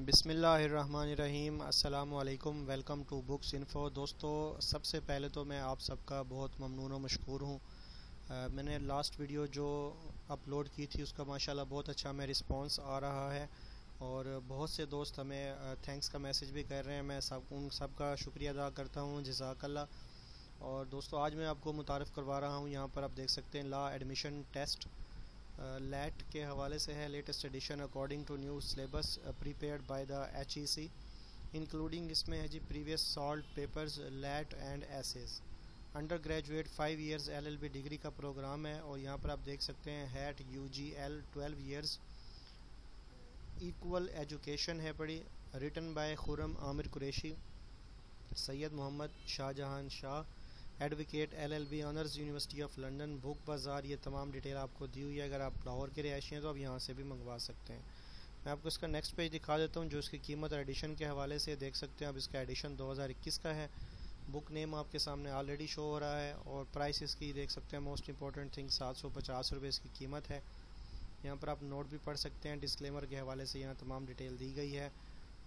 बिस्मिल्लाहिर्रहमानिर्रहीम। अस्सलामु अलैकुम। Welcome to books info. दोस्तों, सबसे पहले तो मैं आप सबका बहुत ममनून और मशकूर हूँ। मैंने लास्ट वीडियो जो अपलोड की थी उसका माशाल्लाह बहुत अच्छा हमें रिस्पांस आ रहा है और बहुत से दोस्त हमें थैंक्स का मैसेज भी कर रहे हैं। मैं उन सब का शुक्रिया अदा करता हूँ, जज़ाकल्लाह। और दोस्तों, आज मैं आपको मुतारफ़ करवा रहा हूँ, यहाँ पर आप देख सकते हैं लॉ एडमिशन टेस्ट लैट के हवाले से है। Latest edition according to new syllabus prepared by the HEC, including इसमें है जी previous solved papers, LAT and essays. Under graduate 5 years LLB degree का प्रोग्राम है और यहाँ पर आप देख सकते हैं हैट UGL 12 इयर्स इक्वल एजुकेशन है पढ़ी। Written by Khurram Aamir Qureshi, Syed Mohammad Shahjahan Shah, advocate LLB honours university of London. Book Bazaar, ये तमाम डिटेल आपको दी हुई है। अगर आप लाहौर के रिहायशी हैं तो आप यहाँ से भी मंगवा सकते हैं। मैं आपको इसका नेक्स्ट पेज दिखा देता हूँ जो इसकी कीमत और एडिशन के हवाले से देख सकते हैं। अब इसका एडिशन 2021 का है। बुक नेम आपके सामने ऑलरेडी शो हो रहा है और प्राइस इसकी देख सकते हैं। मोस्ट इंपॉर्टेंट थिंग 750 रुपये इसकी कीमत है। यहाँ पर आप नोट भी पढ़ सकते हैं। डिस्क्लेमर के हवाले से यहाँ तमाम डिटेल दी गई है।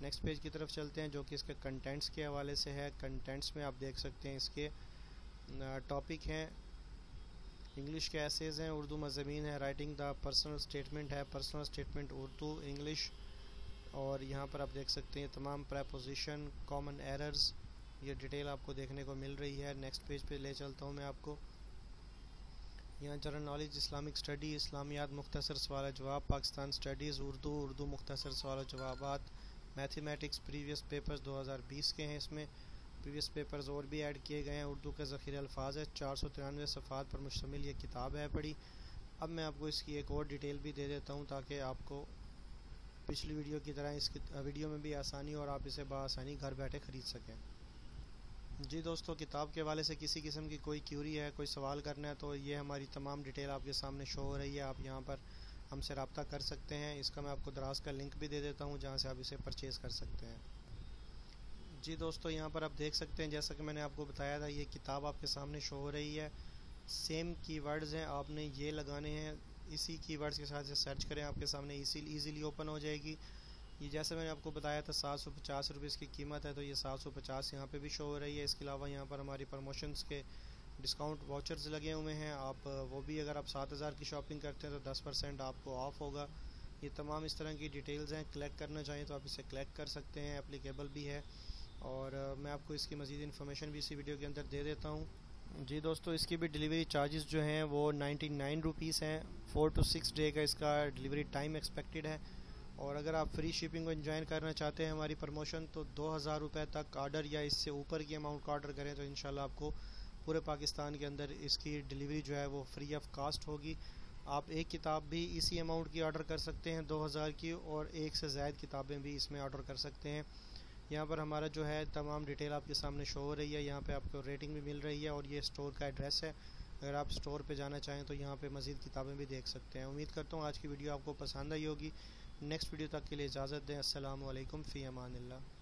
नेक्स्ट पेज की तरफ चलते हैं जो कि इसके कंटेंट्स के हवाले से है। कंटेंट्स में आप देख सकते हैं इसके टॉपिक हैं, इंग्लिश के एसेज हैं, उर्दू मज़ामीन है, राइटिंग द पर्सनल स्टेटमेंट है, पर्सनल स्टेटमेंट उर्दू इंग्लिश। और यहाँ पर आप देख सकते हैं तमाम प्रेपोजिशन, कॉमन एरर्स, ये डिटेल आपको देखने को मिल रही है। नेक्स्ट पेज पे ले चलता हूँ मैं आपको। यहाँ जनरल नॉलेज, इस्लामिक स्टडी, इस्लामियात, मुख्तसर सवाल जवाब, पाकिस्तान स्टडीज़, उर्दू मुख्तसर सवाल जवाबात, मैथमेटिक्स, प्रीवियस पेपर्स 2020 के हैं। इसमें प्रीवियस पेपर्स और भी ऐड किए गए हैं। उर्दू के ज़ख़ीरे अल्फाज है। 493 सफ़ात पर मुश्तमिल ये किताब है पढ़ी। अब मैं आपको इसकी एक और डिटेल भी दे देता हूँ ताकि आपको पिछली वीडियो की तरह इसकी वीडियो में भी आसानी और आप इसे बआसानी घर बैठे ख़रीद सकें। जी दोस्तों, किताब के हवाले से किसी किस्म की कोई क्यूरी है, कोई सवाल करना है तो ये हमारी तमाम डिटेल आपके सामने शो हो रही है। आप यहाँ पर हमसे रब्ता कर सकते हैं। इसका मैं आपको दराज का लिंक भी दे देता हूँ जहाँ से आप इसे परचेज़ कर सकते हैं। जी दोस्तों, यहाँ पर आप देख सकते हैं जैसा कि मैंने आपको बताया था, ये किताब आपके सामने शो हो रही है। सेम कीवर्ड्स हैं, आपने ये लगाने हैं। इसी कीवर्ड्स के साथ सर्च करें, आपके सामने ईज़िली ओपन हो जाएगी। ये जैसे मैंने आपको बताया था 750 रुपये इसकी कीमत है, तो ये 750 यहाँ पे भी शो हो रही है। इसके अलावा यहाँ पर हमारी प्रमोशंस के डिस्काउंट वाउचर्स लगे हुए हैं। आप वो भी अगर आप 7000 की शॉपिंग करते हैं तो 10% आपको ऑफ होगा। ये तमाम इस तरह की डिटेल्स हैं। कलेक्ट करना चाहिए तो आप इसे कलेक्ट कर सकते हैं, एप्लीकेबल भी है। और मैं आपको इसकी मज़ीद इन्फॉर्मेशन भी इसी वीडियो के अंदर दे देता हूँ। जी दोस्तों, इसकी भी डिलीवरी चार्जेस जो हैं वो 99 रुपीस हैं। 4 to 6 डे का इसका डिलीवरी टाइम एक्सपेक्टेड है। और अगर आप फ्री शिपिंग को एंजॉय करना चाहते हैं हमारी प्रमोशन, तो 2000 रुपये तक ऑर्डर या इससे ऊपर की अमाउंट का ऑर्डर करें तो इंशाल्लाह आपको पूरे पाकिस्तान के अंदर इसकी डिलीवरी जो है वो फ्री ऑफ कास्ट होगी। आप एक किताब भी इसी अमाउंट की ऑर्डर कर सकते हैं 2000 की, और एक से ज़ायद किताबें भी इसमें ऑर्डर कर सकते हैं। यहाँ पर हमारा जो है तमाम डिटेल आपके सामने शो हो रही है। यहाँ पे आपको रेटिंग भी मिल रही है और ये स्टोर का एड्रेस है। अगर आप स्टोर पे जाना चाहें तो यहाँ पे मज़ीद किताबें भी देख सकते हैं। उम्मीद करता हूँ आज की वीडियो आपको पसंद आई होगी। नेक्स्ट वीडियो तक के लिए इजाज़त दें। अस्सलामु अलैकुम, फ़ी अमानिल्लाह।